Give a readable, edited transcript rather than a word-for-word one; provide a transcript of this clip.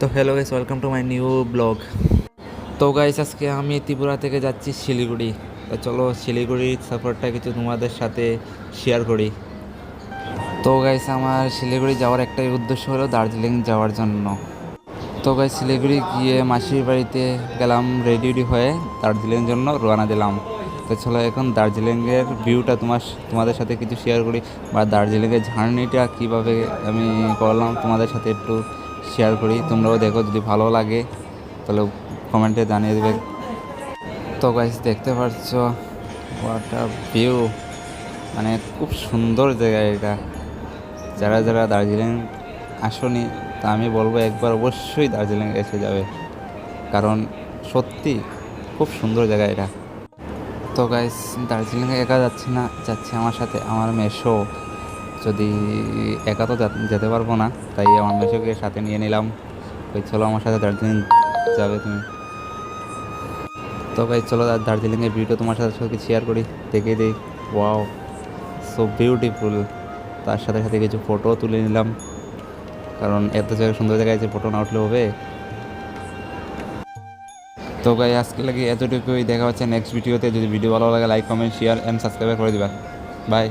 তো hello guys, welcome to my new blog. তো guys, আজকে আমি ত্রিপুরা থেকে যাচ্ছি শিলিগুড়ি। তো চলো শিলিগুড়ির সফরটা কিছু তোমাদের সাথে শেয়ার করি। তো গাইস, আমার শিলিগুড়ি যাওয়ার একটাই উদ্দেশ্য হলো দার্জিলিং যাওয়ার জন্য। তো গাইস, শিলিগুড়ি গিয়ে মাসির বাড়িতে গেলাম, রেডি হয়ে দার্জিলিংয়ের জন্য রওনা দিলাম। তো চলো এখন দার্জিলিংয়ের ভিউটা তোমাদের সাথে কিছু শেয়ার করি, বা দার্জিলিংয়ের জার্নিটা কীভাবে আমি করলাম তোমাদের সাথে একটু শেয়ার করি। তোমরাও দেখো, যদি ভালো লাগে তাহলে কমেন্টে জানিয়ে দেবে। তো গাইস, দেখতে পাচ্ছ হোয়াট আ ভিউ, মানে খুব সুন্দর জায়গা এটা। যারা যারা দার্জিলিং আসনি, তা আমি বলবো একবার অবশ্যই দার্জিলিং এসে যাবে, কারণ সত্যি খুব সুন্দর জায়গা এটা। তো গাইস, দার্জিলিংয়ে একা যাচ্ছি না, যাচ্ছে আমার সাথে আমার মেসো। যদি একা তো যেতে পারবো না, তাই আমার মেসোকে সাথে নিয়ে নিলাম। ওই চলো আমার সাথে দার্জিলিং যাবে তুমি। তো গাইস চলো দার্জিলিংয়ের ভিউটা তোমার সাথে সাথে শেয়ার করি, দেখে দিই। Wow, so beautiful. তার সাথে সাথে কিছু ফটো তুলে নিলাম, কারণ এত জায়গায় সুন্দর জায়গায় যে ফটো না উঠলে হবে। তো গাই, আজকে লাগে এতটুকুই। দেখা হচ্ছে নেক্সট ভিডিওতে। যদি ভিডিও ভালো লাগে, like comment share and subscribe করে দিবা। বাই।